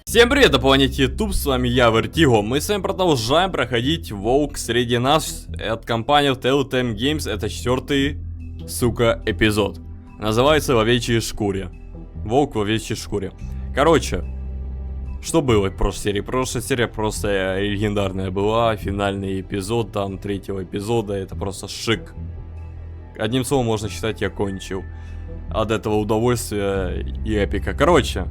Всем привет, на планете YouTube, с вами я, Вертиго. Мы с вами продолжаем проходить Волк среди нас от компании Telltale Games. Это 4-й, сука, эпизод. Называется «В овечьей шкуре». Волк в овечьей шкуре. Короче, что было в прошлой серии? Прошлая серия просто легендарная была. Финальный эпизод там 3-го эпизода. Это просто шик. Одним словом, можно считать, я кончил. От этого удовольствия и эпика. Короче,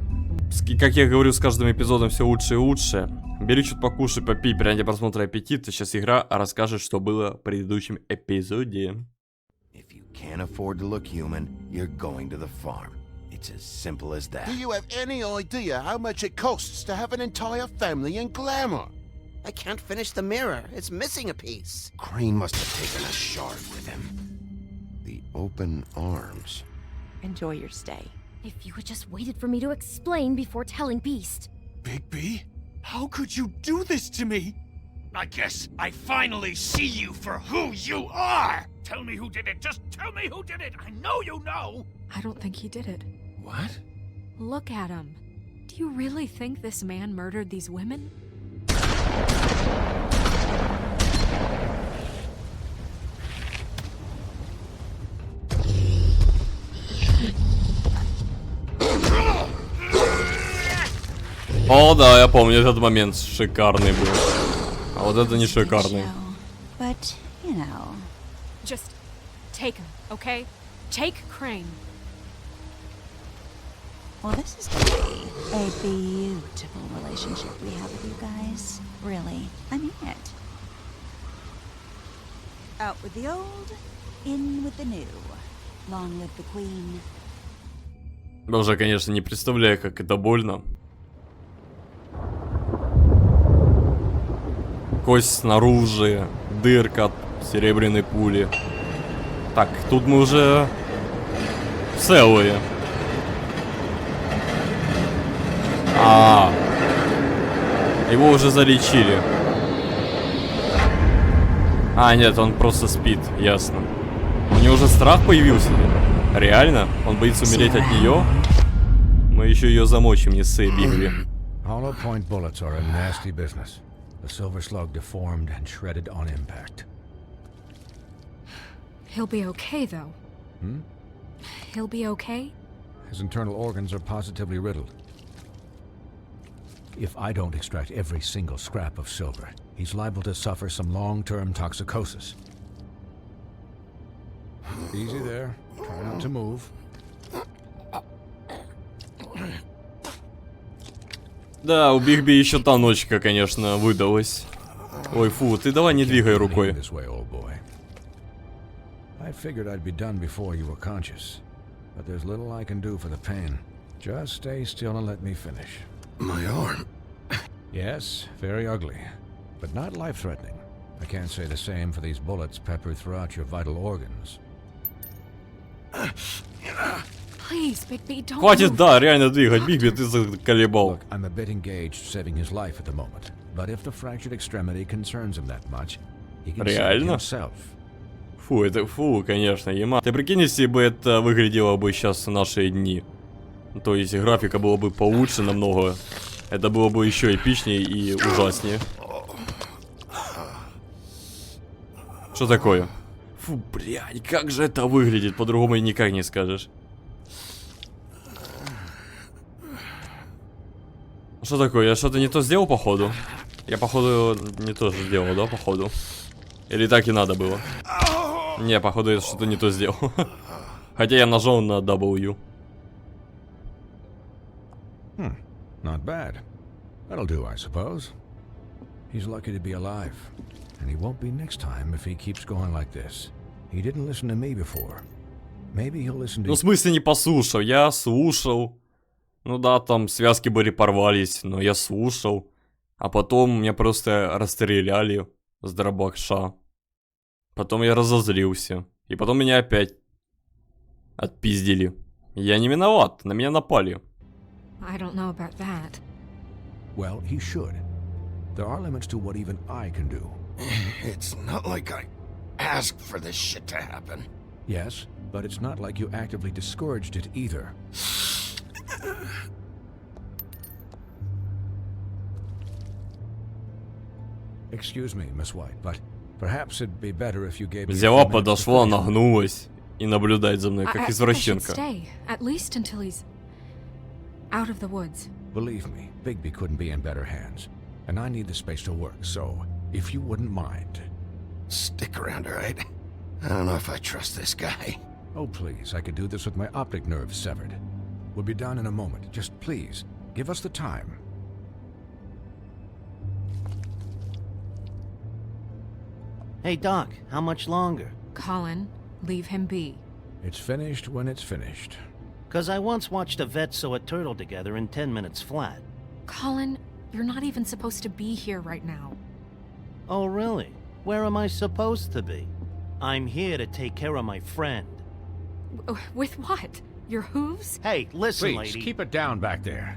как я говорю, с каждым эпизодом все лучше и лучше. Бери что-то покушай, попей, прямо просмотра аппетита. Сейчас игра расскажет, что было в предыдущем эпизоде. If you can't afford to look human, you're going to the farm. It's as simple as that. Do you have any idea how much it costs to have an entire family in glamour? I can't finish the mirror. It's missing a piece. Crane must have taken a shard with him. The open arms. Enjoy your stay. If you had just waited for me to explain before telling Beast. Big B, how could you do this to me? I guess I finally see you for who you are! Tell me who did it, just tell me who did it! I know you know! I don't think he did it. What? Look at him. Do you really think this man murdered these women? О, да, я помню этот момент. Шикарный был. А вот это не шикарный. But, you know. Just take him, okay? Take Crane. Well, this is gonna be a beautiful relationship we have with you guys. Really. I mean it. Out with the old, in with the new. Long live the queen. Я уже, конечно, не представляю, как это больно. Кость снаружи, дырка от серебряной пули. Так, тут мы уже целые. Его уже залечили. Нет, он просто спит, ясно. У него уже страх появился. Реально? Он боится умереть от нее? Мы еще ее замочим, не ссы, Бигли. Hollow point bullets are a nasty business. The silver slug deformed and shredded on impact. He'll be okay, though. He'll be okay? His internal organs are positively riddled. If I don't extract every single scrap of silver, he's liable to suffer some long-term toxicosis. Easy there. Try not to move. Да, у Бигби еще та ночка, конечно, выдалась. Ой, фу, ты давай не двигай рукой. I figured I'd be done before you were conscious, but there's little I can do for the pain. Just stay still and let me finish. My arm. Yes, very ugly, but not life-threatening. I can't say the same for these bullets peppered throughout your vital organs. Please, Big B, don't Хватит, move. да, реально двигать. Бигби, ты заколебал. Look, I'm a bit engaged saving his life at the moment, but if the fractured extremity concerns him that much, he can save Реально? himself. Фу, это фу, конечно, ема. Ты прикинь, если бы это выглядело бы сейчас в наши дни. То есть графика была бы получше намного. Это было бы еще эпичнее и ужаснее. Что такое? Фу, блядь, как же это выглядит, по-другому и никак не скажешь. Что такое? Я что-то не то сделал, походу? Я, походу, не то же сделал, да, походу? Или так и надо было? Не, походу, я что-то не то сделал. Хотя я нажал на W. Not bad. That'll do, I suppose. He's lucky to be alive, and he won't be next time if he keeps going like this. He didn't listen to me before. Maybe he'll listen to Ну, в смысле не послушал? Я слушал. Ну да, там связки были порвались, но я слушал. А потом меня просто расстреляли с дробаша. Потом я разозлился. И потом меня опять отпиздили. Я не виноват, на меня напали. I don't know about that. Well, he should. There are limits to what even I can do. It's not like I asked for this shit to happen. Yes, but it's not like you actively discouraged it either. Excuse me, Miss White, but perhaps it'd be better if you gave me a few Взяла, minutes to подошла, finish. нагнулась и наблюдает за мной, I как should извращенка. stay, at least until he's out of the woods. Believe me, Bigby couldn't be in better hands, and I need the space to work, so if you wouldn't mind. Stick around, all right? I don't know if I trust this guy. Oh, please, I could do this with my optic nerve severed. We'll be done in a moment. Just please, give us the time. Hey, Doc, how much longer? Colin, leave him be. It's finished when it's finished. 'Cause I once watched a vet sew a turtle together in 10 minutes flat. Colin, you're not even supposed to be here right now. Oh, really? Where am I supposed to be? I'm here to take care of my friend. With what? Your hooves? Hey, listen, Please, lady. keep it down back there.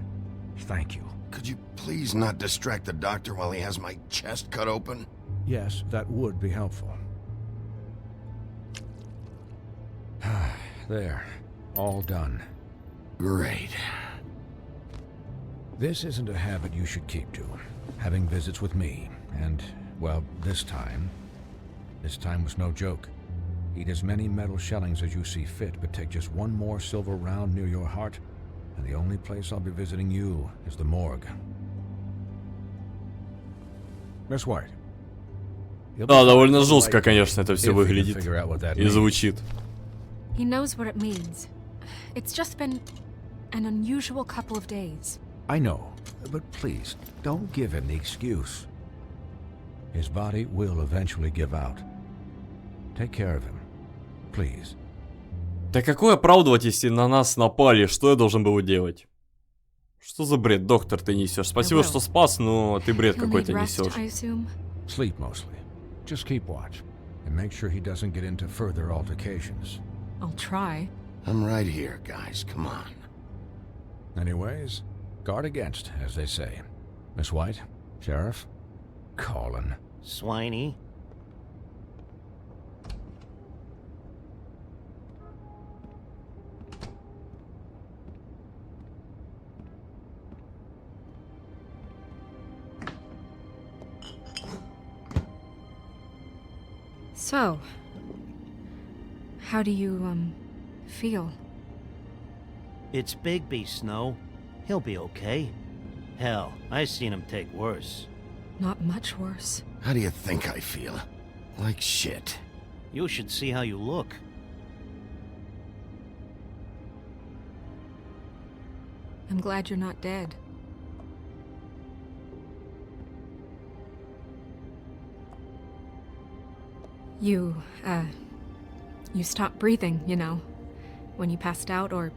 Thank you. Could you please not distract the doctor while he has my chest cut open? Yes, that would be helpful. There. All done. Great. This isn't a habit you should keep to. Having visits with me. And, well, this time was no joke. Eat as many metal shellings as you see fit, but take just one more silver round near your heart, and the only place I'll be visiting you is the morgue. Miss White. Да, довольно жестко, конечно, это все выглядит и звучит. He knows what it means. It's just been an unusual couple of days. I know, but please, don't give him the excuse. His body will eventually give out. Take care of him, please. Да какое оправдывать, если на нас напали? Что я должен был делать? Что за бред, доктор, ты несешь? Спасибо, что спас, но ты бред He'll какой-то need rest, несешь. I assume. Sleep mostly. Just keep watch, and make sure he doesn't get into further altercations. I'll try. I'm right here, guys. Come on. Anyways, guard against, as they say. Miss White, Sheriff, Colin. Swiney. So, how do you, feel? It's Bigby, Snow. He'll be okay. Hell, I seen him take worse. Not much worse. How do you think I feel? Like shit. You should see how you look. I'm glad you're not dead. You stopped breathing, you know, when you passed out or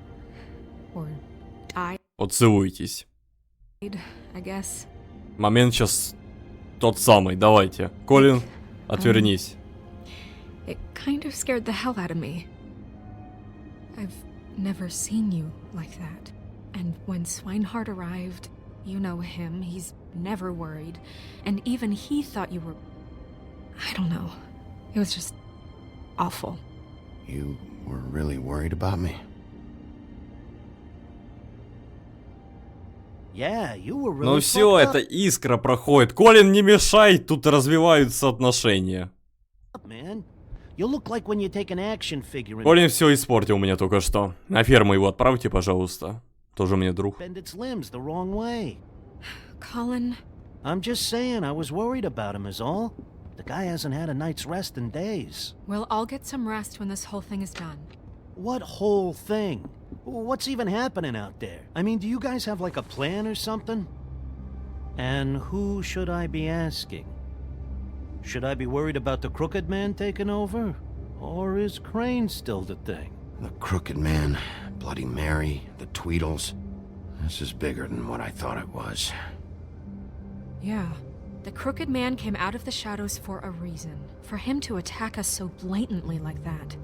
died, Поцелуйтесь. I guess. Момент сейчас тот самый, давайте. Колин, отвернись. It kind of scared the hell out of me. I've never seen you like that. And when Swinehart arrived, you know him, he's never worried. And even he thought you were... I don't know. It was just awful. You were really worried about me? Yeah, you were really Ну все, fucked это искра проходит. Колин, не мешай, тут развиваются отношения. up, man. You look like when you take an action figure and Колин все испортил мне только что. На ферму его отправьте, пожалуйста. Тоже мне друг. bend its limbs the wrong way. Colin, I'm just saying, I was worried about him is all. The guy hasn't had a night's rest in days. we'll all get some rest when this whole thing is done. What whole thing? What's even happening out there? I mean, do you guys have like a plan or something? And who should I be asking? Should I be worried about the Crooked Man taking over? Or is Crane still the thing? The Crooked Man, Bloody Mary, the Tweedles. This is bigger than what I thought it was. Yeah. The Crooked Man came out of the shadows for a reason. For him to attack us so blatantly like that.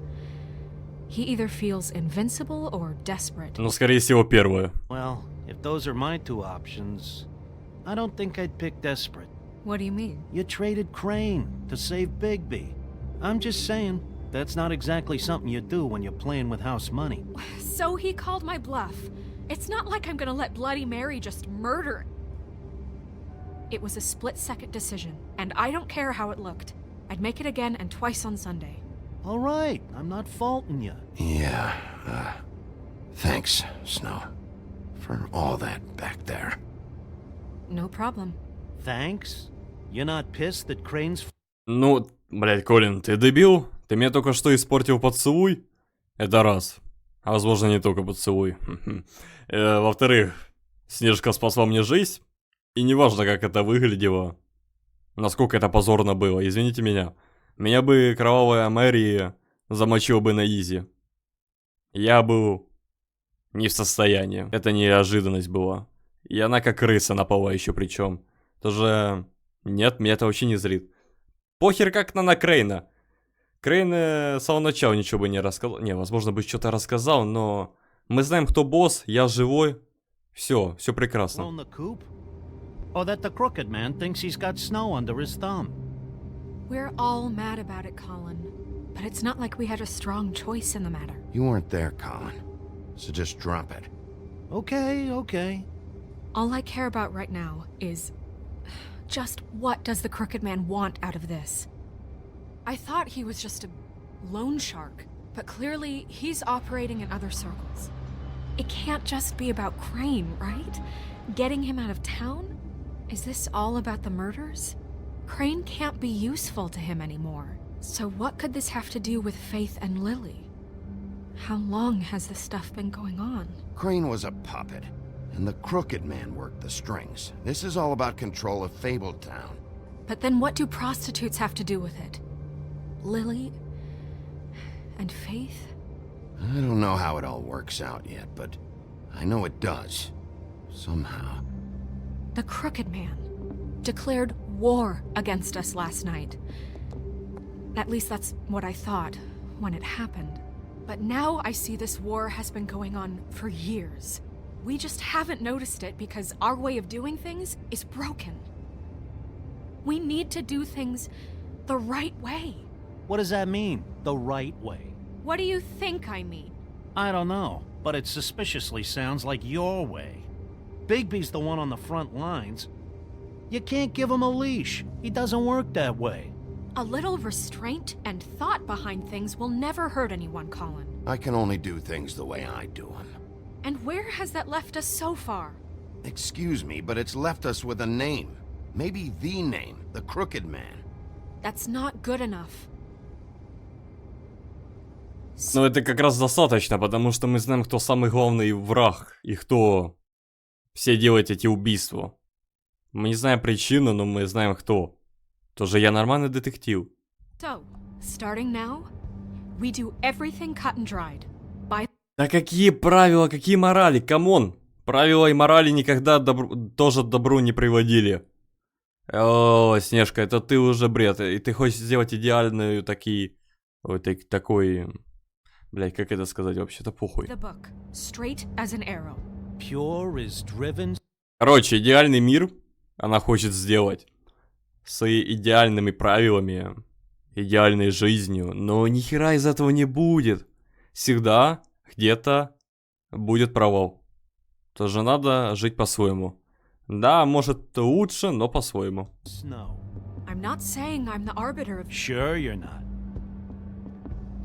He either feels invincible or desperate. Ну, скорее всего, первое. Well, if those are my two options, I don't think I'd pick desperate. What do you mean? You traded Crane to save Bigby. I'm just saying, that's not exactly something you do when you're playing with house money. So he called my bluff. It's not like I'm gonna let Bloody Mary just murder. It was a split-second decision, and I don't care how it looked. I'd make it again and twice on Sunday. All right, I'm not faulting you. Yeah, thanks, Snow, for all that back there. No problem. Thanks? You're not pissed that Crane's... Ну, блядь, Колин, ты дебил? Ты мне только что испортил поцелуй? Это раз. А возможно, не только поцелуй. Во-вторых, Снежка спасла мне жизнь. И неважно, как это выглядело. Насколько это позорно было, извините меня. Меня бы кровавая Мэри замочила бы на изи. Я был не в состоянии. Это неожиданность была. И она как крыса напала еще причем. Тоже... Нет, меня это вообще не злит. Похер как на Крейна. Крейн с самого начала ничего бы не рассказал. Не, возможно, бы что-то рассказал, но... Мы знаем, кто босс, я живой. Все прекрасно. Or that the crooked man thinks he's got snow under his thumb. We're all mad about it, Colin. But it's not like we had a strong choice in the matter. You weren't there, Colin, so just drop it. Okay. All I care about right now is... just what does the crooked man want out of this? I thought he was just a loan shark, but clearly he's operating in other circles. It can't just be about Crane, right? Getting him out of town? Is this all about the murders? Crane can't be useful to him anymore. So what could this have to do with Faith and Lily? How long has this stuff been going on? Crane was a puppet, and the crooked man worked the strings. This is all about control of Fabletown. But then what do prostitutes have to do with it? Lily and Faith? I don't know how it all works out yet, but I know it does. Somehow. The crooked man declared war against us last night. At least that's what I thought when it happened. But now I see this war has been going on for years. We just haven't noticed it because our way of doing things is broken. We need to do things the right way. What does that mean, the right way? What do you think I mean? I don't know, but it suspiciously sounds like your way. Bigby's the one on the front lines. You can't give him a leash. He doesn't work that way. A little restraint and thought behind things will never hurt anyone, Colin. I can only do things the way I do them. And where has that left us so far? Excuse me, but it's left us with a name. Maybe the name, the Crooked Man. That's not good enough. Но это как раз достаточно, потому что мы знаем, кто самый главный враг и кто все делает эти убийства. Мы не знаем причину, но мы знаем кто. Тоже я нормальный детектив. So, starting now, we do everything cut and dried. By... Да какие правила, какие морали, камон! Правила и морали никогда тоже добру не приводили. О, Снежка, это ты уже бред. И ты хочешь сделать идеальную такой... Блять, как это сказать вообще-то похуй. Короче, идеальный мир она хочет сделать. С идеальными правилами, идеальной жизнью. Но ни хера из этого не будет. Всегда где-то будет провал. Тоже надо жить по-своему. Да, может лучше, но по-своему. Sure you're not.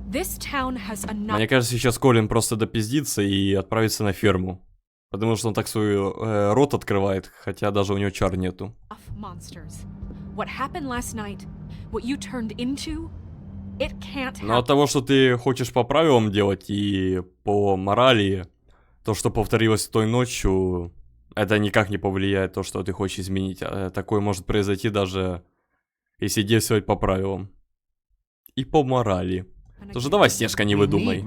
Мне кажется, сейчас Колин просто допиздится и отправится на ферму. Потому что он так свой рот открывает, хотя даже у него чар нету. Но от того, что ты хочешь по правилам делать и по морали, то, что повторилось той ночью, это никак не повлияет то, что ты хочешь изменить. Такое может произойти даже если действовать по правилам. И по морали. Тоже давай, Снежка, не выдумай.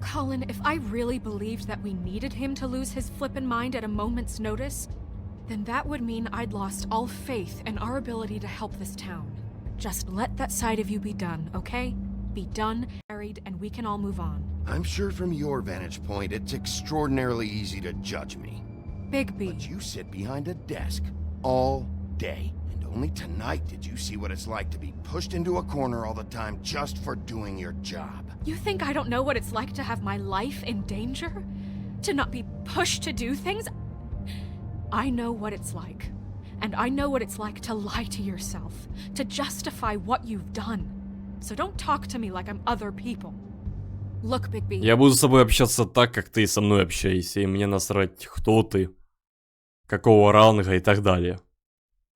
Colin, if I really believed that we needed him to lose his flippin' mind at a moment's notice, then that would mean I'd lost all faith in our ability to help this town. Just let that side of you be done, okay? Be done, married, and we can all move on. I'm sure from your vantage point, it's extraordinarily easy to judge me. Bigby. But you sit behind a desk all day. Only tonight did you see what it's like to be pushed into a corner all the time just for doing your job. You think I don't know what it's like to have my life in danger? To not be pushed to do things? I know what it's like. And I know what it's like to lie to yourself, to justify what you've done. So don't talk to me like I'm other people. Look, Bigby. Я буду с тобой общаться так, как ты со мной общаешься, и мне насрать, кто ты, какого ранга и так далее.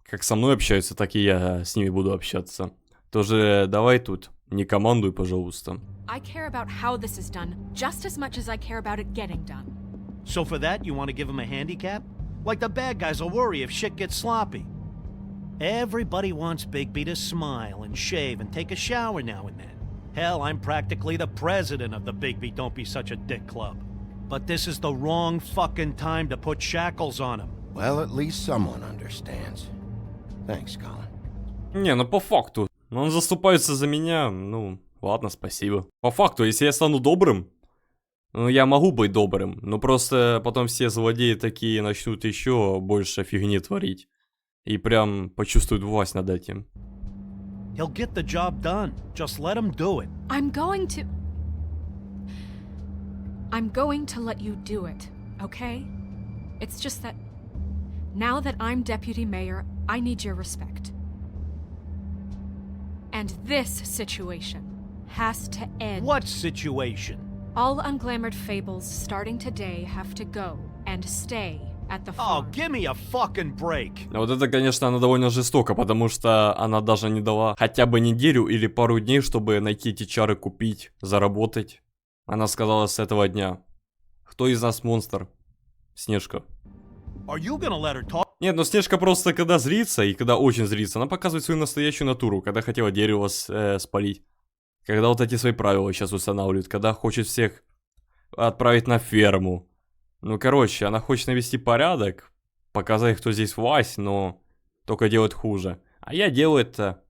Как со мной общаются, так и я с ними буду общаться. Тоже давай тут, не командуй, пожалуйста. I care about how this is done just as much as I care about it getting done. So for that, you want to give him a handicap? Like the bad guys will worry if shit gets sloppy. Everybody wants Bigby to smile and shave and take a shower now and then. Hell, I'm practically the president of the Bigby Don't Be Such a Dick Club. But this is the wrong fucking time to put shackles on him. Well, at least someone understands. Thanks, Colin. Не, ну по факту. Он заступается за меня, ну, ладно, спасибо. По факту, если я стану добрым, ну, я могу быть добрым, но просто потом все злодеи такие начнут еще больше фигни творить. И прям почувствуют власть над этим. He'll get the job done. Just let him do it. I'm going to let you do it, okay? It's just that now that I'm deputy mayor, I need your respect. And this situation has to end. What situation? All unglamored fables starting today have to go and stay at the farm. Oh, give me a fucking break. Вот это, конечно, она довольно жестоко, потому что она даже не дала хотя бы неделю или пару дней, чтобы найти эти чары, купить, заработать. Она сказала с этого дня: кто из нас монстр? Снежка. Are you gonna let her talk? Нет, ну Снежка просто, когда злится, и когда очень злится, она показывает свою настоящую натуру, когда хотела дерево спалить. Когда вот эти свои правила сейчас устанавливает, когда хочет всех отправить на ферму. Ну, короче, она хочет навести порядок, показать, кто здесь власть, но только делает хуже. А я делаю это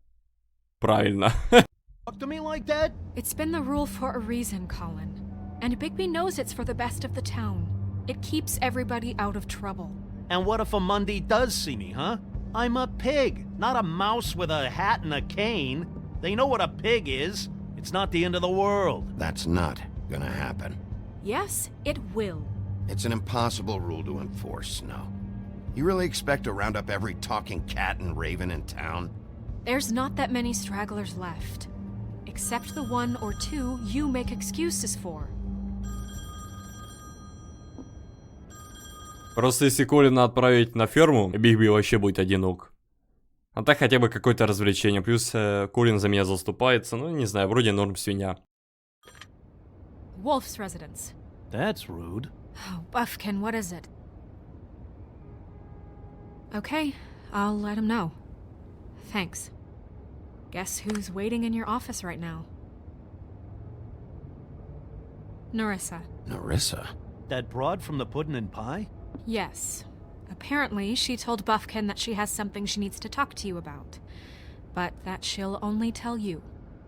правильно. Talk to me like that? It's been the rule for a reason, Colin. And Bigby knows it's for the best of the town. It keeps everybody out of trouble. And what if a Monday does see me, huh? I'm a pig, not a mouse with a hat and a cane. They know what a pig is. It's not the end of the world. That's not gonna happen. Yes, it will. It's an impossible rule to enforce, Snow. You really expect to round up every talking cat and raven in town? There's not that many stragglers left. Except the one or two you make excuses for. Просто если Колина отправить на ферму, Бигби вообще будет одинок. А так хотя бы какое-то развлечение. Плюс Колин за меня заступается. Ну, не знаю, вроде норм свинья. Wolf's residence. That's rude. Oh, Buffkin, what is it? Okay, I'll let him know. Thanks. Guess who's waiting in your office right now? Nerissa. Nerissa? That broad from the puddin' and pie? Yes. Apparently, she told Buffkin that she has something she needs to talk to you about. But that she'll only tell you.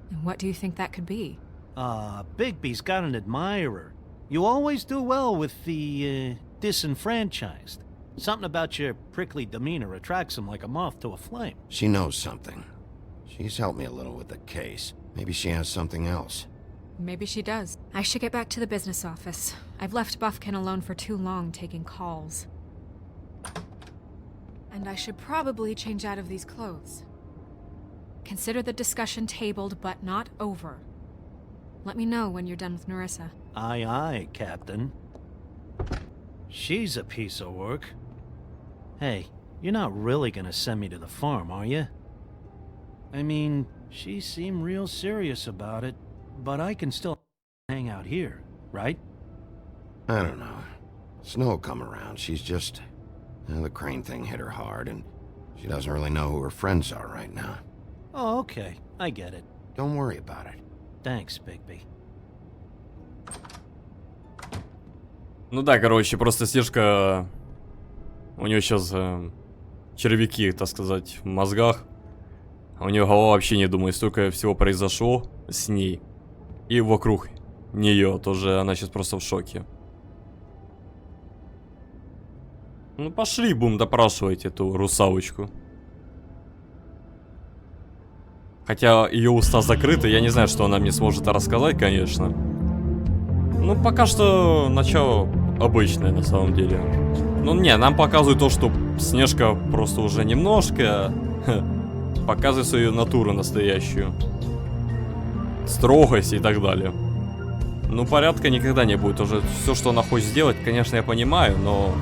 And what do you think that could be? Bigby's got an admirer. You always do well with the, disenfranchised. Something about your prickly demeanor attracts him like a moth to a flame. She knows something. She's helped me a little with the case. Maybe she has something else. Maybe she does. I should get back to the business office. I've left Buffkin alone for too long taking calls. And I should probably change out of these clothes. Consider the discussion tabled but not over. Let me know when you're done with Nerissa. Aye, aye, Captain. She's a piece of work. Hey, you're not really gonna send me to the farm, are you? I mean, she seemed real serious about it, but I can still hang out here, right? I don't know. Snow will come around. She's just... the crane thing hit her hard, and she doesn't really know who her friends are right now. Oh, okay. I get it. Don't worry about it. Thanks, Bigby. Ну да, короче, просто Снежка... У нее сейчас червяки, так сказать, в мозгах. У нее голова вообще не думает, столько всего произошло с ней. И вокруг нее тоже, она сейчас просто в шоке. Ну пошли, будем допрашивать эту русалочку. Хотя ее уста закрыты, я не знаю, что она мне сможет рассказать, конечно. Ну пока что начало обычное на самом деле. Ну не, нам показывают то, что Снежка просто уже немножко показывает свою натуру настоящую. Строгость и так далее. Ну, порядка никогда не будет. Уже все, что она хочет сделать, конечно, я понимаю, но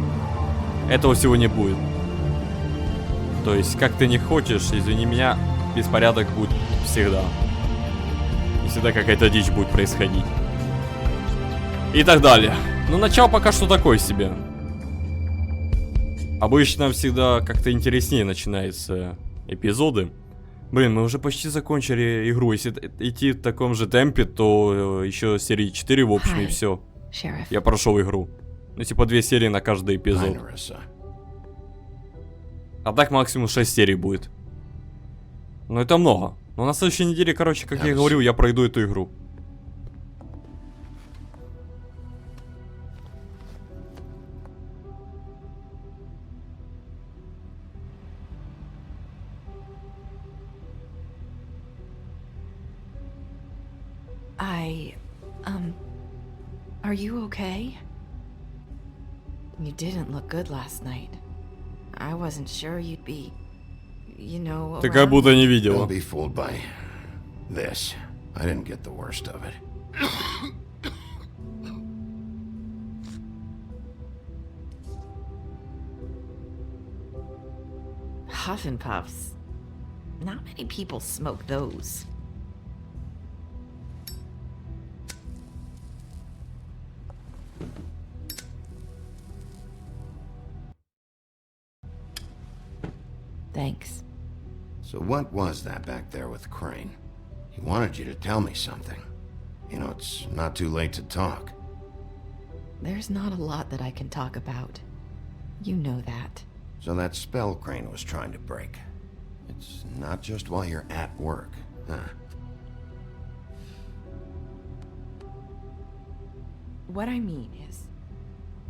этого всего не будет. То есть, как ты не хочешь, извини меня, беспорядок будет всегда. И всегда какая-то дичь будет происходить. И так далее. Ну, начало пока что такое себе. Обычно всегда как-то интереснее начинаются эпизоды. Блин, мы уже почти закончили игру. Если идти в таком же темпе, то еще серии 4 в общем и все. Я прошел игру. Ну, типа 2 серии на каждый эпизод. А так максимум 6 серий будет. Но это много. Но на следующей неделе, короче, как я и говорил, я пройду эту игру. Are you okay? You didn't look good last night. I wasn't sure you'd be, you know, Ты как будто не видела. Don't be fooled by this. I didn't get the worst of it. Huff and puffs. Not many people smoke those. Thanks. So what was that back there with Crane? He wanted you to tell me something. You know, it's not too late to talk. There's not a lot that I can talk about. You know that. So that spell Crane was trying to break. It's not just while you're at work, huh? What I mean is,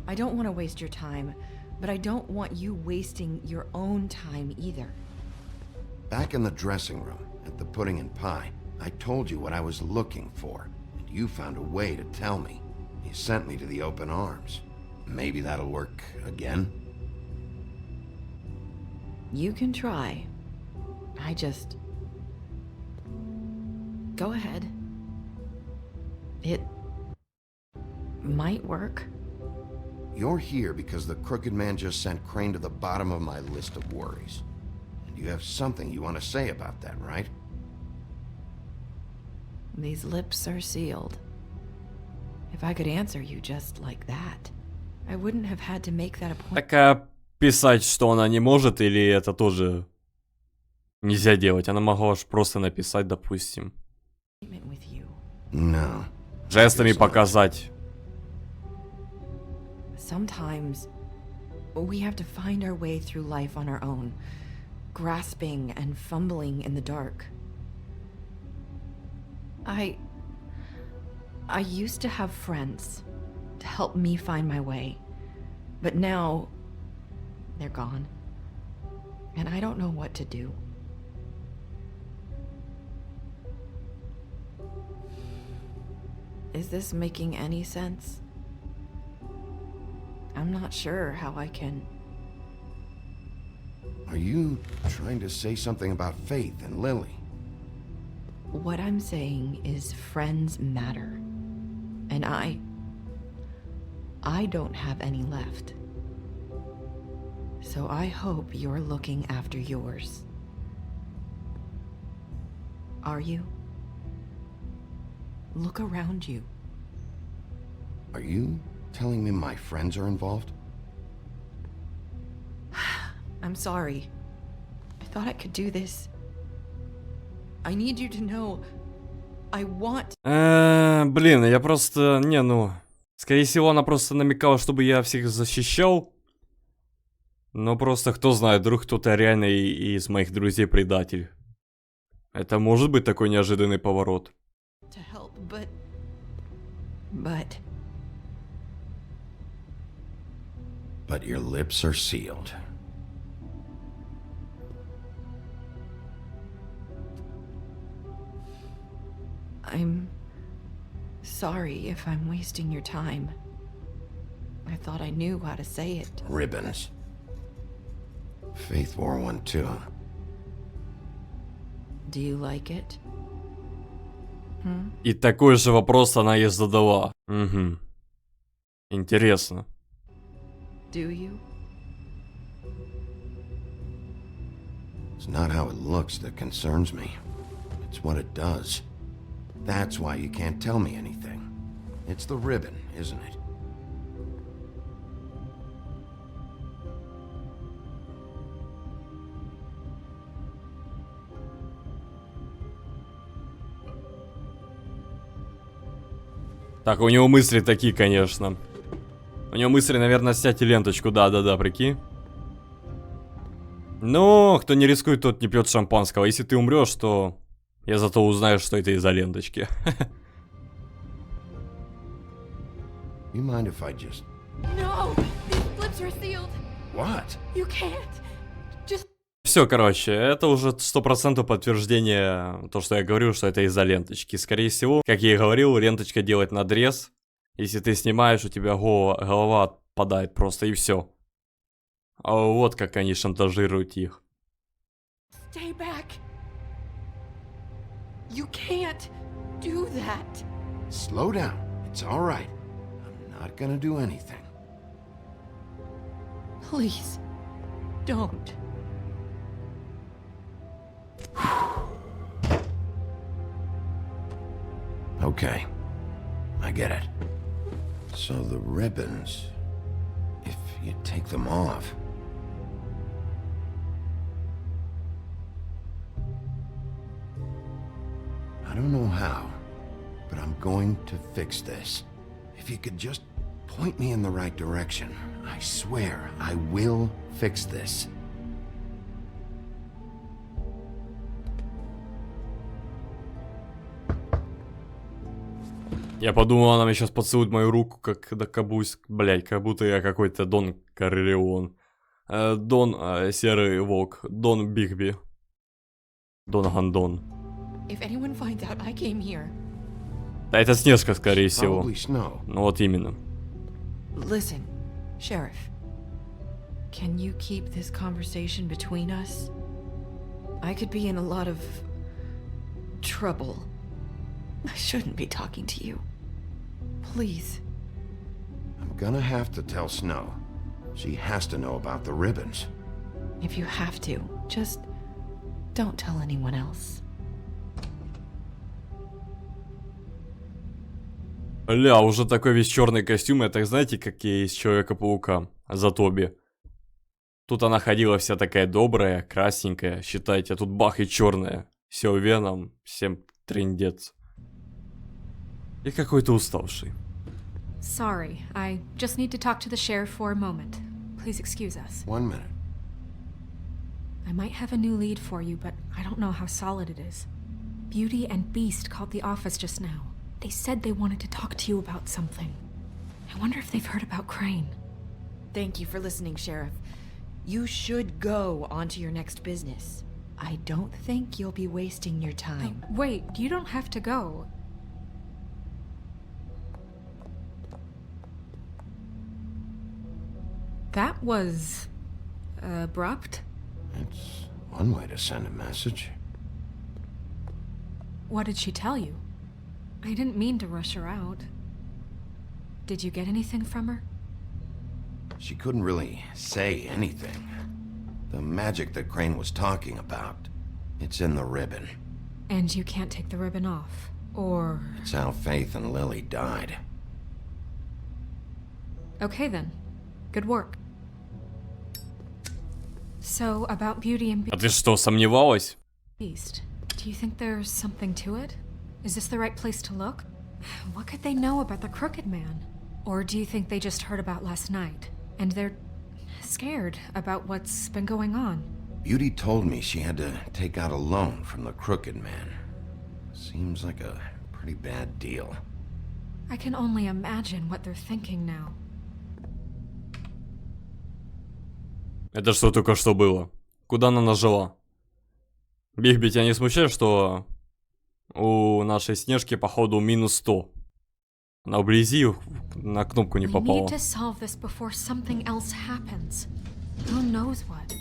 I don't want to waste your time, but I don't want you wasting your own time either. Back in the dressing room, at the pudding and pie, I told you what I was looking for, and you found a way to tell me. You sent me to the open arms. Maybe that'll work again? You can try. I just... Go ahead. It... might work. You're here because the crooked man just sent Crane to the bottom of my list of worries. And you have something you want to say about that, right? These lips are sealed. If I could answer you just like that, I wouldn't have had to make that appointment. Так а писать, что она не может, или это тоже нельзя делать? Она могла же просто написать, допустим. No. Жестами показать. Sometimes we have to find our way through life on our own, grasping and fumbling in the dark. I used to have friends to help me find my way, but now they're gone, and I don't know what to do. Is this making any sense? I'm not sure how I can... Are you trying to say something about Faith and Lily? What I'm saying is friends matter. And I don't have any left. So I hope you're looking after yours. Are you? Look around you. Are you telling me my friends are involved? I'm sorry. I thought I could do this. I need you to know I want... Блин, я просто... Не, ну... Скорее всего, она просто намекала, чтобы я всех защищал. Но просто, кто знает, вдруг кто-то реально из моих друзей предатель. Это может быть такой неожиданный поворот. To help, but... But your lips are sealed. I'm sorry if I'm wasting your time. I thought I knew how to say it. Ribbons. Faith wore one too. Do you like it? И такой же вопрос она ей задала. Угу. Интересно. Do you? It's not how it looks that concerns me. It's what it does. That's why you can't tell me anything. It's the ribbon, isn't it? Так, у него мысли такие, конечно. У него мысли, наверное, снять ленточку. Да-да-да, прикинь. Но кто не рискует, тот не пьет шампанского. Если ты умрешь, то я зато узнаю, что это из-за ленточки. You mind if I just... No! These flips are sealed! What? You can't! Just... Все, короче, это уже 100% подтверждение, то, что я говорю, что это из-за ленточки. Скорее всего, как я и говорил, ленточка делает надрез. Если ты снимаешь, у тебя голова отпадает просто, и все. А вот как они шантажируют их. Stay back! You can't do that! Slow down. It's all right. I'm not gonna do anything. Please, don't. Okay. I get it. So the ribbons, if you take them off... I don't know how, but I'm going to fix this. If you could just point me in the right direction, I swear I will fix this. Я подумал, она мне сейчас поцелует мою руку, как да кабусь, блять, как будто я какой-то Дон Корлеон. Дон Серый Волк, Дон Бигби. Дон Гандон. If anyone finds out I came here... Да это Снежка, скорее всего. Probably Snow. Ну вот именно. Listen, Sheriff. Can you keep this conversation between us? I could be in a lot of... trouble. I shouldn't be talking to you. Please. I'm gonna have to tell Snow. She has to know about the ribbons. If you have to, just don't tell anyone else. Ля, уже такой весь черный костюм, это знаете, как и из Человека-паука за Тоби. Тут она ходила вся такая добрая, красненькая, считайте, а тут бах и черная. Все веном, всем трындец. И какой-то уставший. Sorry, I just need to talk to the sheriff for a moment. Please excuse us. 1 minute. I might have a new lead for you, but I don't know how solid it is. Beauty and Beast called the office just now. They said they wanted to talk to you about something. I wonder if they've heard about Crane. Thank you for listening, Sheriff. You should go on to your next business. I don't think you'll be wasting your time. Wait, you don't have to go. That was... abrupt? It's one way to send a message. What did she tell you? I didn't mean to rush her out. Did you get anything from her? She couldn't really say anything. The magic that Crane was talking about, it's in the ribbon. And you can't take the ribbon off, or... It's how Faith and Lily died. Okay then. Good work. So, about Beauty and А ты что, сомневалась? Beast, do you think there's something to it? Is this the right place to look? What could they know about the Crooked Man? Or do you think they just heard about last night, and they're scared about what's been going on? Beauty told me she had to take out a loan from the Crooked Man. Seems like a pretty bad deal. I can only imagine what they're thinking now. Это что только что было? Куда она нажала? Бигби, тебя не смущает, что у нашей Снежки, походу, минус 100? На вблизи на кнопку не We попала. need to solve this before something else happens. Who knows what?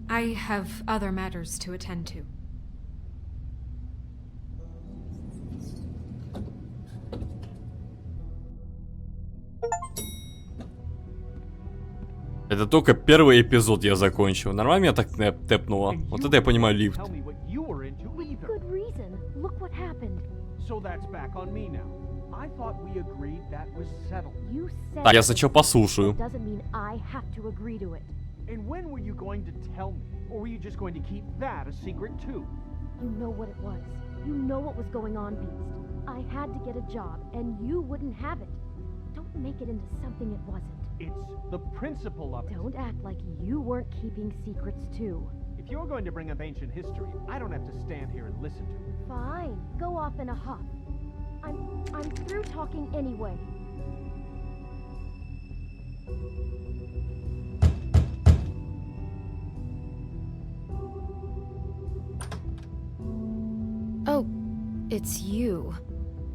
I have other matters to attend to. Это только первый эпизод я закончил. Нормально меня так тэпнуло? Вот это я понимаю, лифт. Tell me what you were into either. Good reason. Look what happened. So that's back on me now. I thought we agreed that was settled. You said Так, я сначала послушаю. doesn't mean I have to agree to it. And when were you going to tell me? Or were you just going to keep that a secret too? You know what it was. You know what was going on, Beast. I had to get a job, and you wouldn't have it. Don't make it into something it wasn't. It's the principle of it. Don't act like you weren't keeping secrets too. If you're going to bring up ancient history, I don't have to stand here and listen to it. Fine. Go off in a huff. I'm through talking anyway. Oh, it's you.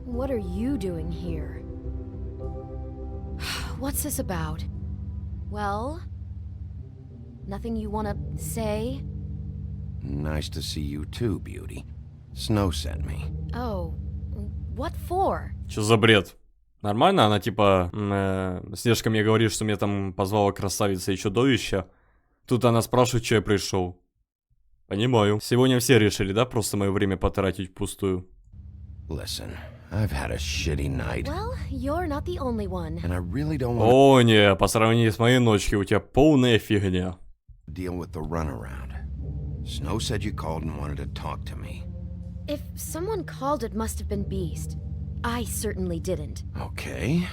What are you doing here? What's this about? Well, nothing you want to say? Nice to see you too, Beauty. Snow sent me. Oh, what for? Что за бред? Нормально? Она типа... Снежка мне говорит, что меня там позвала красавица и чудовище. Тут она спрашивает, что я пришел. Понимаю. Сегодня все решили, да, просто мое время потратить впустую. Listen, I've had a shitty night. Well, you're not the only one. And I really don't want О, не, по сравнению с моей ночью у тебя полная фигня. to deal with the runaround. Snow said you called and wanted to talk to me. If someone called, it must have been Beast. I certainly didn't. Okay,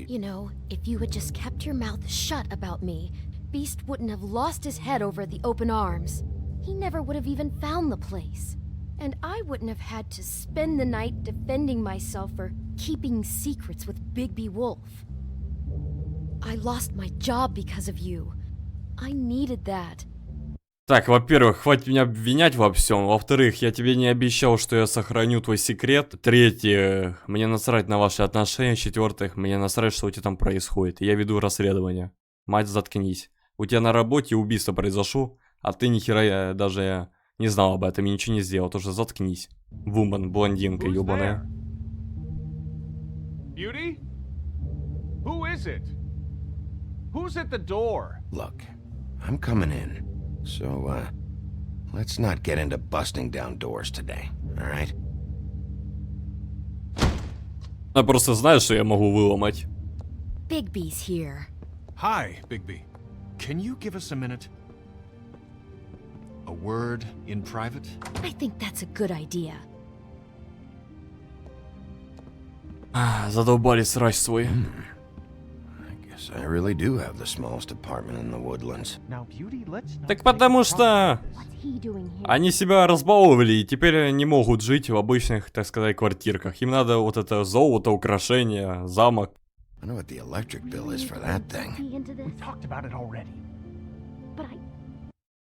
You know, if you had just kept your mouth shut about me, Beast wouldn't have lost his head over the open arms. He never would have even found the place. And I wouldn't have had to spend the night defending myself for keeping secrets with Bigby Wolf. I lost my job because of you. I needed that. Так, во-первых, хватит меня обвинять во всем. Во-вторых, я тебе не обещал, что я сохраню твой секрет. В-третьих, мне насрать на ваши отношения. В-четвертых, мне насрать, что у тебя там происходит. Я веду расследование. Мать, заткнись. У тебя на работе убийство произошло, а ты ни хера даже не знал об этом и ничего не сделал. Тоже заткнись. Вумен, блондинка ёбаная. Beauty? Who is it? Who's at the door? look, I'm coming in. So, let's not get into busting down doors today, alright? Она просто знает, что я могу выломать. Bigby's here. Hi, Bigby. Can you give us a minute? A word in private? I think that's a good idea. Задолбали срач свой. I really do have the smallest apartment in the woodlands. Now, Beauty, let's not Так потому что What's he doing here? они себя разбаловали и теперь не могут жить в обычных, так сказать, квартирках. Им надо вот это золото, украшения, замок. I know what the electric bill is for that thing. He into this? We talked about it already. But I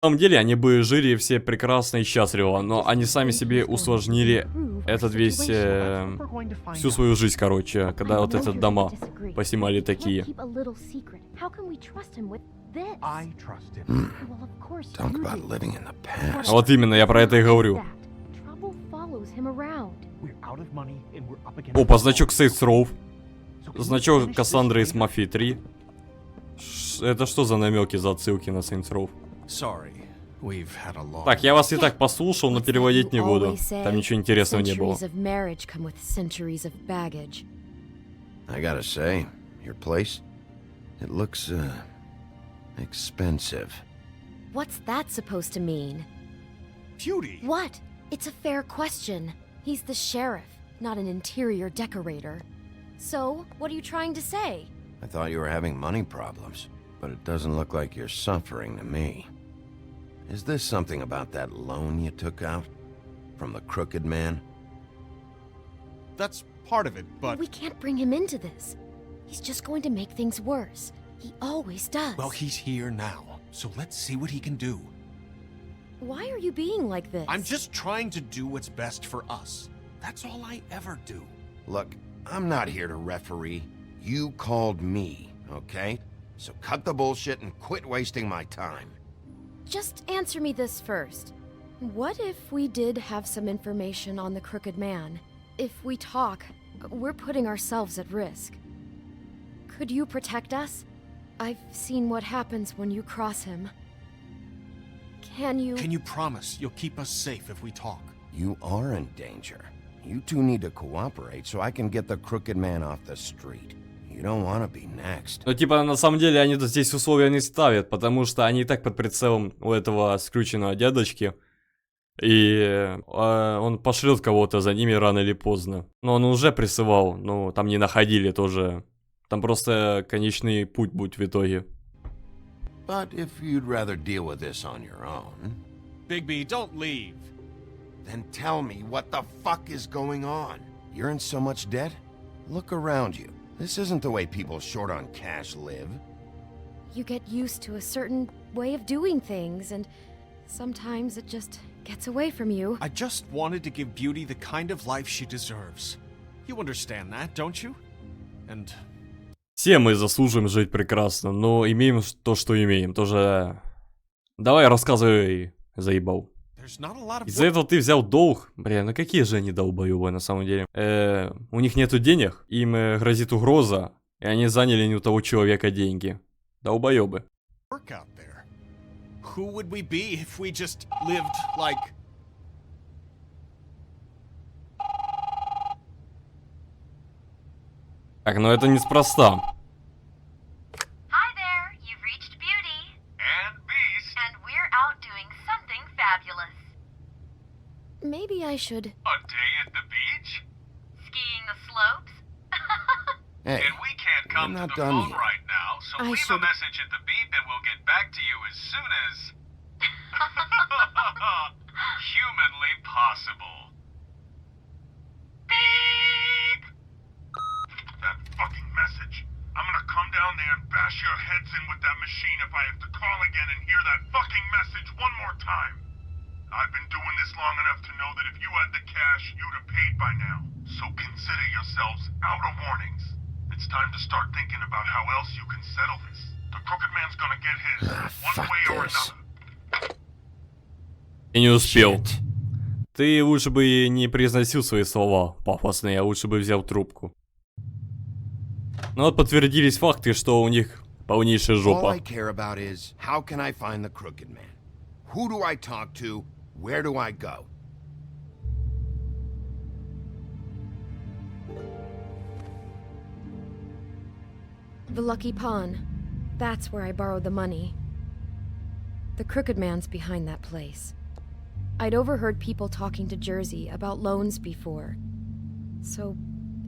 На самом деле они бы жили все прекрасно и счастливо, но они сами себе усложнили этот весь, всю свою жизнь, короче, когда вот эти дома поснимали такие. keep a little secret. How can we trust him with this? I trust him. Well, of course Talk you about do. living in the past. Вот именно, я про это и говорю. Trouble follows him around. We're out of money and we're up against Опа, значок Saints Row. So can we Значок finish Кассандры this из later? Мафии 3. Это что за намеки, за отсылки на Saints Row? Sorry, we've had a long... Так, я вас и так послушал, но переводить не буду. Там ничего интересного не было. Centuries of marriage come with centuries of baggage. I gotta say, your place, it looks, expensive. What's that supposed to mean? Beauty! What? It's a fair question. He's the sheriff, not an interior decorator. So, what are you trying to say? I thought you were having money problems, but it doesn't look like you're suffering to me. Is this something about that loan you took out? From the crooked man? That's part of it, but... We can't bring him into this. He's just going to make things worse. He always does. Well, he's here now, so let's see what he can do. Why are you being like this? I'm just trying to do what's best for us. That's all I ever do. Look, I'm not here to referee. You called me, okay? So cut the bullshit and quit wasting my time. Just answer me this first. What if we did have some information on the Crooked Man? If we talk, we're putting ourselves at risk. Could you protect us? I've seen what happens when you cross him. Can you promise you'll keep us safe if we talk? You are in danger. You two need to cooperate so I can get the Crooked Man off the street. You don't want to be next. Ну, типа, на самом деле, они тут здесь условия не ставят, потому что они и так под прицелом у этого скрюченного дядочки. И он пошлет кого-то за ними рано или поздно. Но он уже присылал, но там не находили тоже. Там просто конечный путь будет в итоге. But if you'd rather deal with this on your own... Bigby, don't leave. Then tell me what the fuck is going on. You're in so much debt? Look around you. This isn't the way people short on cash live. You get used to a certain way of doing things, and sometimes it just gets away from you. I just wanted to give Beauty the kind of life she deserves. You understand that, don't you? And... Все мы заслуживаем жить прекрасно, но имеем то, что имеем. Тоже... Давай, рассказывай, заебал. Из-за этого ты взял долг. Бля, ну какие же они долбоёбы на самом деле. У них нету денег, им грозит угроза, и они заняли не у того человека деньги. Долбоёбы. Так, ну это неспроста. Hi there, you've reached Beauty. And Beast. And we're out doing something fabulous. Maybe I should... A day at the beach? Skiing the slopes? Hey, and we can't come to the phone right now, so leave a message at the beep and we'll get back to you as soon as... humanly possible. Beep! That fucking message. I'm gonna come down there and bash your heads in with that machine if I have to call again and hear that fucking message one more time. I've been doing this long enough to know that if you had the cash, you'd have paid by now. So consider yourselves out of warnings. It's time to start thinking about how else you can settle this. The Crooked Man's gonna get his, one way or another. И не успел. Ты лучше бы не произносил свои слова пафосные, а лучше бы взял трубку. Ну вот подтвердились факты, что у них полнейшая жопа. All I care about is how can I find the Crooked Man? Who do I talk to? Where do I go? The Lucky Pawn. That's where I borrowed the money. The Crooked Man's behind that place. I'd overheard people talking to Jersey about loans before. So,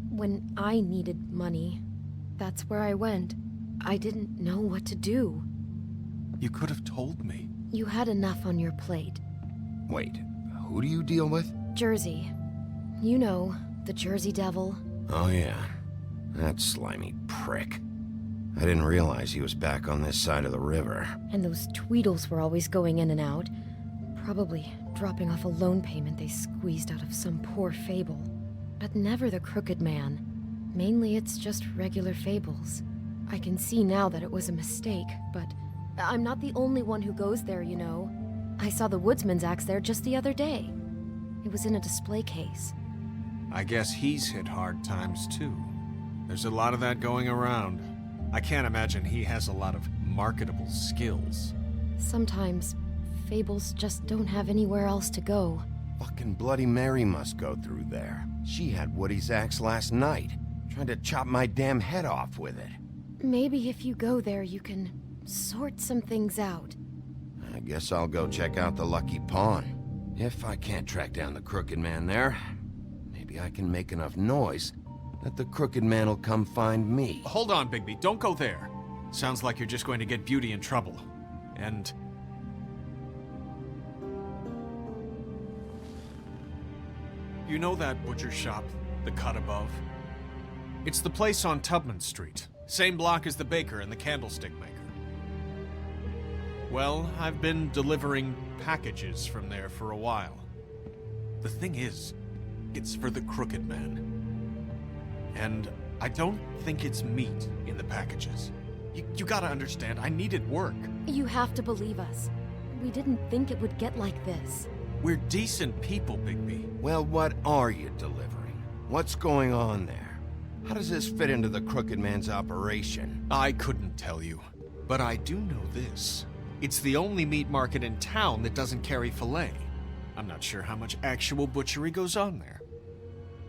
when I needed money, that's where I went. I didn't know what to do. You could have told me. You had enough on your plate. Wait, who do you deal with? Jersey. You know, the Jersey Devil. Oh yeah, that slimy prick. I didn't realize he was back on this side of the river. And those Tweedles were always going in and out. Probably dropping off a loan payment they squeezed out of some poor fable. But never the Crooked Man. Mainly it's just regular fables. I can see now that it was a mistake, but I'm not the only one who goes there, you know. I saw the woodsman's axe there just the other day. It was in a display case. I guess he's hit hard times too. There's a lot of that going around. I can't imagine he has a lot of marketable skills. Sometimes fables just don't have anywhere else to go. Fucking Bloody Mary must go through there. She had Woody's axe last night. Tried to chop my damn head off with it. Maybe if you go there, you can sort some things out. I guess I'll go check out the Lucky Pawn. If I can't track down the Crooked Man there, maybe I can make enough noise that the Crooked Man will come find me. Hold on, Bigby. Don't go there. Sounds like you're just going to get Beauty in trouble. And... you know that butcher shop, the cut above? It's the place on Tubman Street. Same block as the baker and the candlestick maker. Well, I've been delivering packages from there for a while. The thing is, it's for the Crooked Man. And I don't think it's meat in the packages. You gotta understand, I needed work. You have to believe us. We didn't think it would get like this. We're decent people, Bigby. Well, what are you delivering? What's going on there? How does this fit into the Crooked Man's operation? I couldn't tell you, but I do know this. It's the only meat market in town that doesn't carry filet. I'm not sure how much actual butchery goes on there.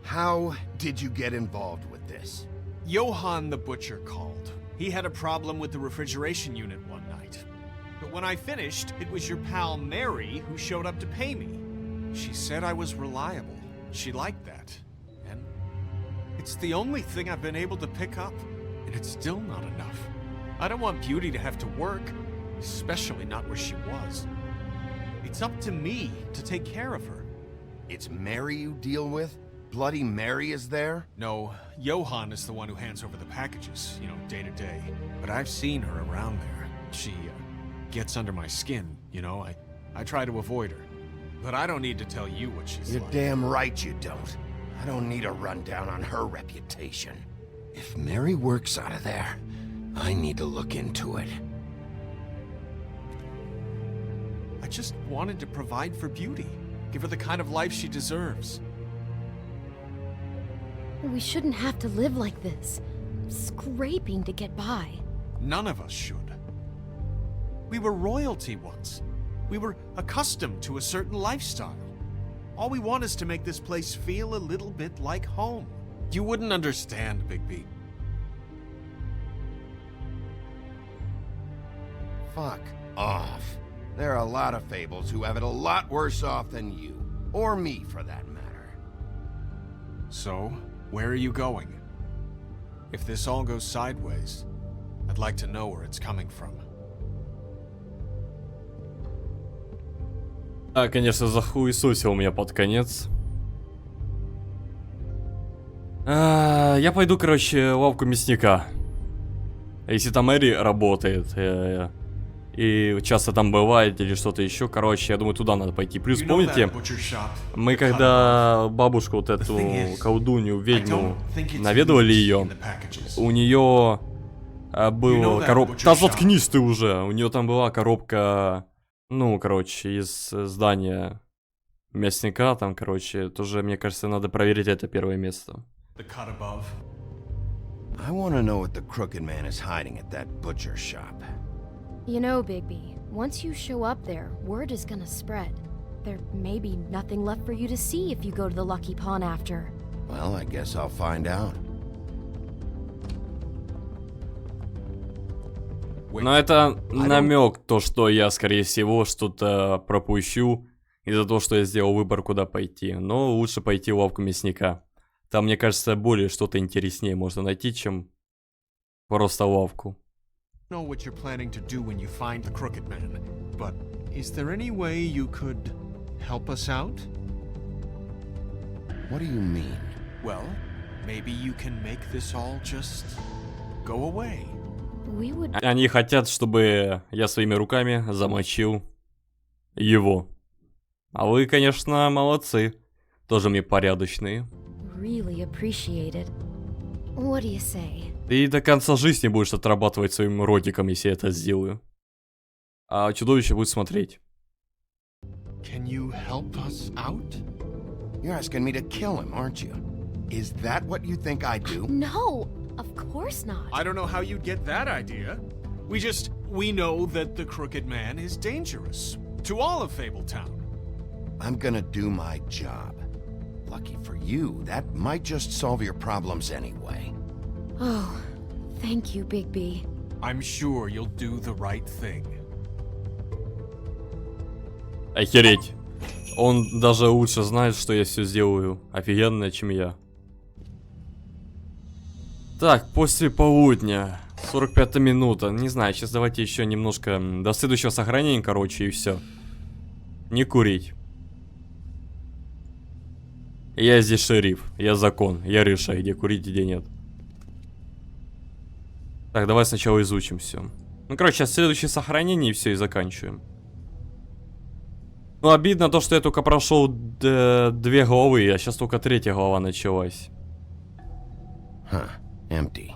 How did you get involved with this? Johann the butcher called. He had a problem with the refrigeration unit one night. But when I finished, it was your pal Mary who showed up to pay me. She said I was reliable. She liked that. And it's the only thing I've been able to pick up. And it's still not enough. I don't want Beauty to have to work, especially not where she was. It's up to me to take care of her. It's Mary you deal with? Bloody Mary is there? No, Johann is the one who hands over the packages, you know, day to day. But I've seen her around there. She gets under my skin, you know. I try to avoid her. But I don't need to tell you what she's You're like. damn right you don't. I don't need a rundown on her reputation. If Mary works out of there, I need to look into it. I just wanted to provide for Beauty. Give her the kind of life she deserves. We shouldn't have to live like this, scraping to get by. None of us should. We were royalty once. We were accustomed to a certain lifestyle. All we want is to make this place feel a little bit like home. You wouldn't understand, Bigby. Fuck off. There are a lot of fables who have it a lot worse off than you. Or me, for that matter. So, where are you going? If this all goes sideways, I'd like to know where it's coming from. А, конечно, захуесосил меня под конец. Я пойду, короче, в лавку мясника. Если там Эри работает, и часто там бывает, или что-то еще, короче, я думаю, туда надо пойти. Плюс, помните, мы когда бабушку вот эту колдунью, ведьму, наведывали ее, у нее была коробка... Да заткнись ты уже! У нее там была коробка, ну, короче, из здания мясника, там, короче, тоже, мне кажется, надо проверить это первое место. I want to know what the Crooked Man is hiding at that butcher shop. You know, Bigby, once you show up there, word is gonna spread. There may be nothing left for you to see if you go to the Lucky Pawn after. Well, I guess I'll find out. Но это намек, то, что я, скорее всего, что-то пропущу из-за того, что я сделал выбор, куда пойти. Но лучше пойти в лавку мясника. Там, мне кажется, более что-то интереснее можно найти, чем просто лавку. Know what you're planning to do when you find the Crooked Man, but is there any way you could help us out? What do you mean? Well, maybe you can make this all just go away. We would... Они хотят, чтобы я своими руками замочил его. А вы, конечно, молодцы. Тоже мне порядочные. Really appreciate it. What do you say? Ты до конца жизни будешь отрабатывать своим ротиком, если я это сделаю. А чудовище будет смотреть. Can you help us out? You're asking me to kill him, aren't you? Is that what you think I do? No, of course not. I don't know how you'd get that idea. We know that the Crooked Man is dangerous. To all of Fabletown. I'm gonna do my job. Lucky for you, that might just solve your problems anyway. Oh, thank you, Bigby. I'm sure you'll do the right thing. Охереть. Он даже лучше знает, что я все сделаю офигенно, чем я. Так, после полудня. 45 минута. Не знаю, сейчас давайте еще немножко до следующего сохранения, короче, и все. Не курить. Я здесь шериф, я закон, я решаю, где курить, где нет. Так, давай сначала изучим все. Ну, короче, сейчас следующее сохранение и все, и заканчиваем. Ну, обидно то, что я только прошел 2 главы, а сейчас только 3 глава началась. Huh. Empty.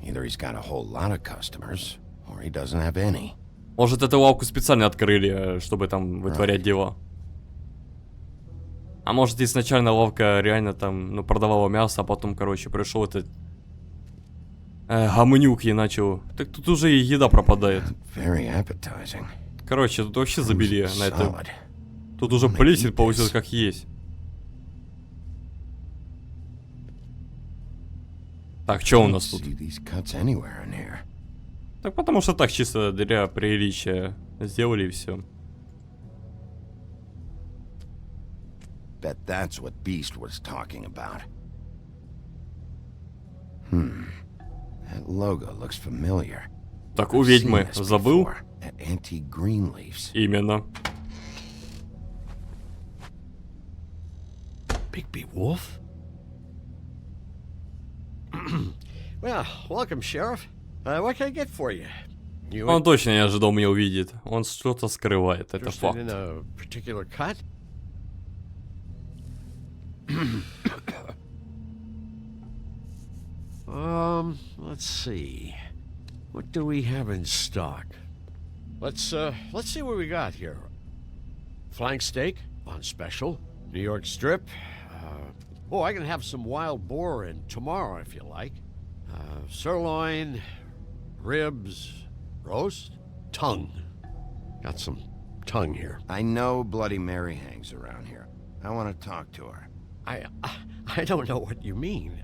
Either he's got a whole lot of customers, or he doesn't have any. Может, эту лавку специально открыли, чтобы там вытворять дела. А может, изначально лавка реально там, ну, продавала мясо, а потом, короче, пришел этот гомнюк и начал. Так тут уже и еда пропадает. Короче, тут вообще забили на это. Тут уже плесень получилось как есть. Так, что у нас тут? Так потому что так чисто для приличия сделали и все. Bet that's what Beast was talking about. That logo looks familiar. Так, у ведьмы забыл? Именно. Bigby Wolf? Well, welcome, Sheriff. What can I get for you? Он точно не ожидал меня увидеть. Он что-то скрывает, это факт. In a particular cut? Let's see. What do we have in stock? Let's see what we got here. Flank steak on special. New York strip. Oh, I can have some wild boar in tomorrow if you like. Sirloin, ribs, roast, tongue. Got some tongue here. I know Bloody Mary hangs around here. I want to talk to her. I don't know what you mean.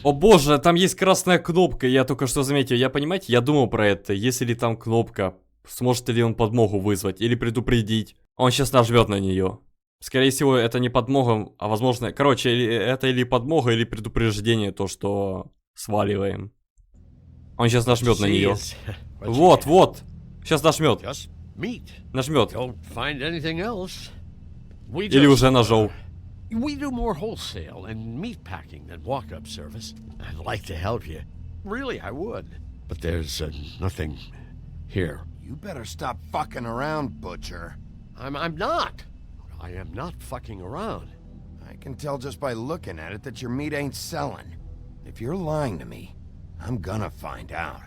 О боже, там есть красная кнопка, я только что заметил. Я, понимаете, я думал про это. Если ли там кнопка, сможет ли он подмогу вызвать или предупредить. Он сейчас нажмет на нее. Скорее всего, это не подмога, а возможно... Короче, это или подмога, или предупреждение, то, что сваливаем. Он сейчас нажмет на нее. Вот, вот. Сейчас нажмет. Нажмет. Или уже нажал. We do more wholesale and meat packing than walk-up service. I'd like to help you. Really, I would. But there's nothing here. You better stop fucking around, Butcher. I'm not. I am not fucking around. I can tell just by looking at it that your meat ain't selling. If you're lying to me, I'm gonna find out.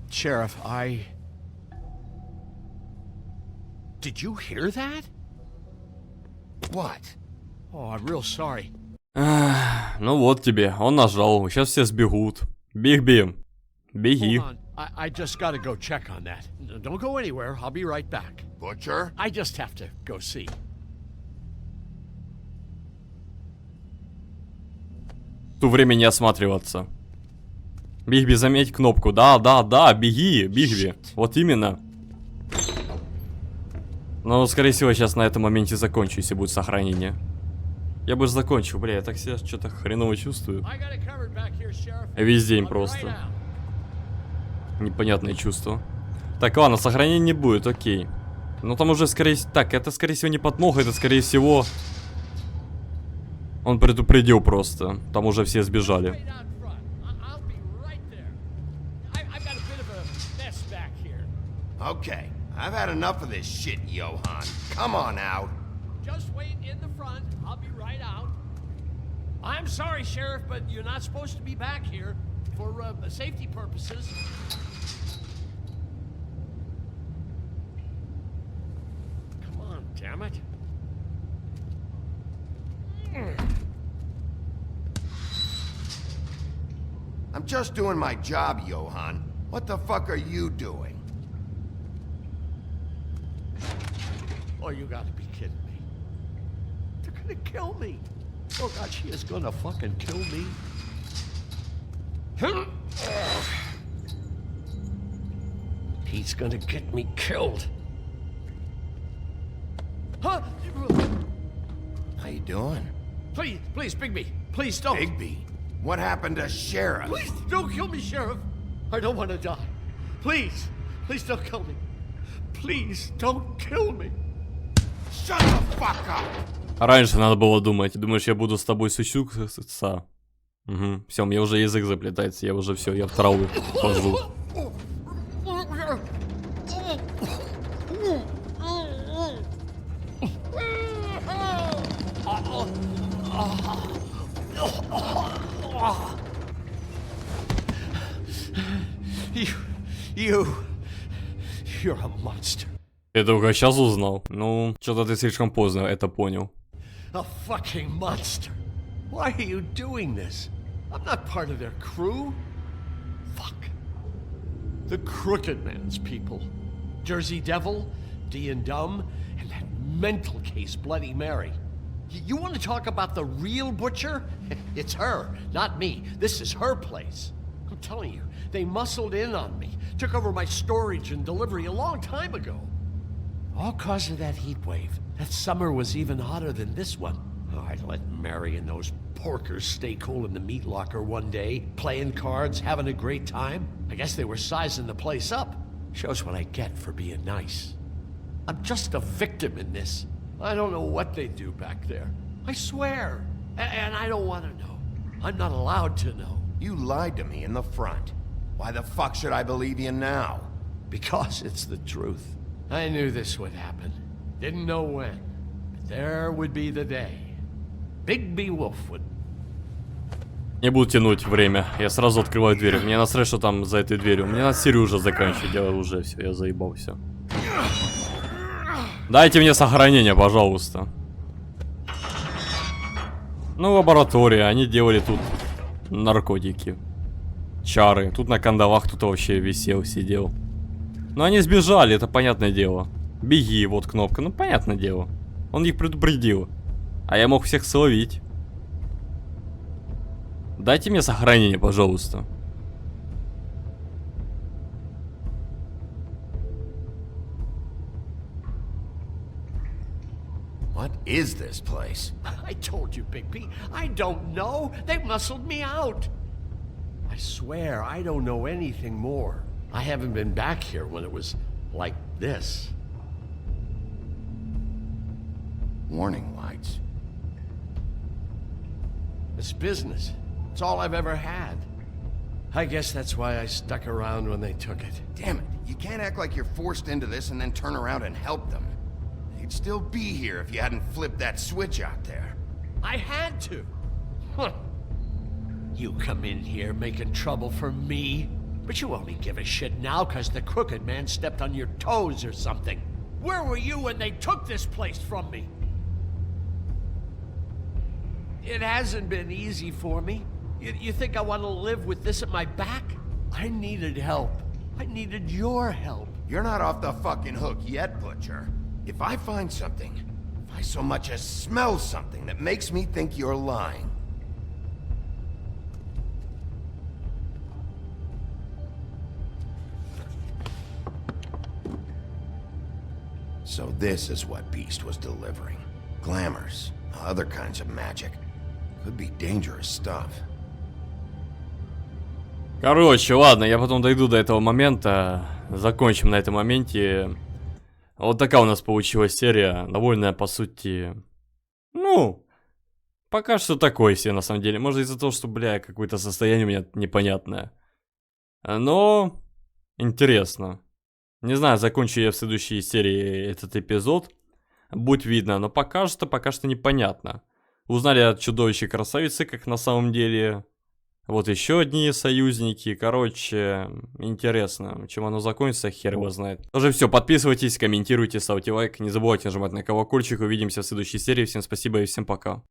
Sheriff, Did you hear that? What? Oh, I'm real sorry. Ну вот тебе, он нажал, сейчас все сбегут. Беги. Беги. I just gotta go check on that. Don't go anywhere, I'll be right back. Butcher? I just have to go see. Ту время не осматриваться. Бигби, заметь кнопку. Да, беги, Бигби. Вот именно. Но, скорее всего, сейчас на этом моменте закончу, если будет сохранение. Я бы же закончил, бля, я так себя что-то хреново чувствую. Весь день просто. Непонятное чувство. Так, ладно, сохранения не будет, окей. Но там уже, скорее всего... Так, это, скорее всего, не подмога, это, скорее всего... Он предупредил просто. Там уже все сбежали. Okay. I've had enough of this shit, Johan. Come on out. Just wait in the front. I'll be right out. I'm sorry, Sheriff, but you're not supposed to be back here for safety purposes. Come on, damn it. I'm just doing my job, Johan. What the fuck are you doing? Oh, you gotta be kidding me. They're gonna kill me. Oh God, she is gonna fucking kill me. He's gonna get me killed. Huh? How you doing? Please, Bigby. Please don't. Bigby? What happened to Sheriff? Please don't kill me, Sheriff. I don't want to die. Please don't kill me. Please don't kill me. Shut the fuck up. Раньше надо было думать. Думаешь, я буду с тобой сусюкаться? Угу. Все, мне уже язык заплетается, я уже все, я в траву хожу. You're a monster. Я только сейчас узнал. Ну, что-то ты слишком поздно это понял. A fucking monster. Why are you doing this? I'm not part of their crew. Fuck. The Crooked Man's people. Jersey Devil, D and Dumb, and that mental case Bloody Mary. You want to talk about the real butcher? It's her, not me. This is her place. I'm telling you, they muscled in on me, took over my storage and delivery a long time ago. All cause of that heat wave. That summer was even hotter than this one. Oh, I'd let Mary and those porkers stay cool in the meat locker one day, playing cards, having a great time. I guess they were sizing the place up. Shows what I get for being nice. I'm just a victim in this. I don't know what they do back there. I swear. And I don't want to know. I'm not allowed to know. You lied to me in the front. Why the fuck should I believe you now? Because it's the truth. I knew this would happen. Didn't know when. But there would be the day. Bigby Wolf would. Не буду тянуть время. Я сразу открываю дверь. Мне насрать, что там за этой дверью. Мне надо серию уже заканчивать. Я уже все, я заебал все. Дайте мне сохранение, пожалуйста. Ну, лаборатория. Они делали тут наркотики. Чары. Тут на кандалах кто-то вообще висел, сидел. Но они сбежали, это понятное дело. Беги, вот кнопка. Ну, понятное дело. Он их предупредил. А я мог всех словить. Дайте мне сохранение, пожалуйста. What is this place? I told you, Bigby. I don't know. They muscled me out. I swear, I don't know anything more. I haven't been back here when it was like this. Warning lights. It's business. It's all I've ever had. I guess that's why I stuck around when they took it. Damn it. You can't act like you're forced into this and then turn around and help them. You'd still be here if you hadn't flipped that switch out there. I had to. Huh. You come in here making trouble for me, but you only give a shit now because the Crooked Man stepped on your toes or something. Where were you when they took this place from me? It hasn't been easy for me. You think I want to live with this at my back? I needed help. I needed your help. You're not off the fucking hook yet, Butcher. If I find something, if I so much as smell something that makes me think you're lying. So this is what Beast was delivering. Glamours, other kinds of magic. Could be dangerous stuff. Короче, ладно, я потом дойду до этого момента. Закончим на этом моменте. Вот такая у нас получилась серия. Довольно, по сути... Ну, пока что такое себе, на самом деле. Может, из-за того, что, бля, какое-то состояние у меня непонятное. Но... Интересно. Не знаю, закончу я в следующей серии этот эпизод. Будет видно, но пока что непонятно. Узнали от чудовища красавицы, как на самом деле. Вот еще одни союзники. Короче, интересно. Чем оно закончится, хер его знает. Тоже все, подписывайтесь, комментируйте, ставьте лайк. Не забывайте нажимать на колокольчик. Увидимся в следующей серии. Всем спасибо и всем пока.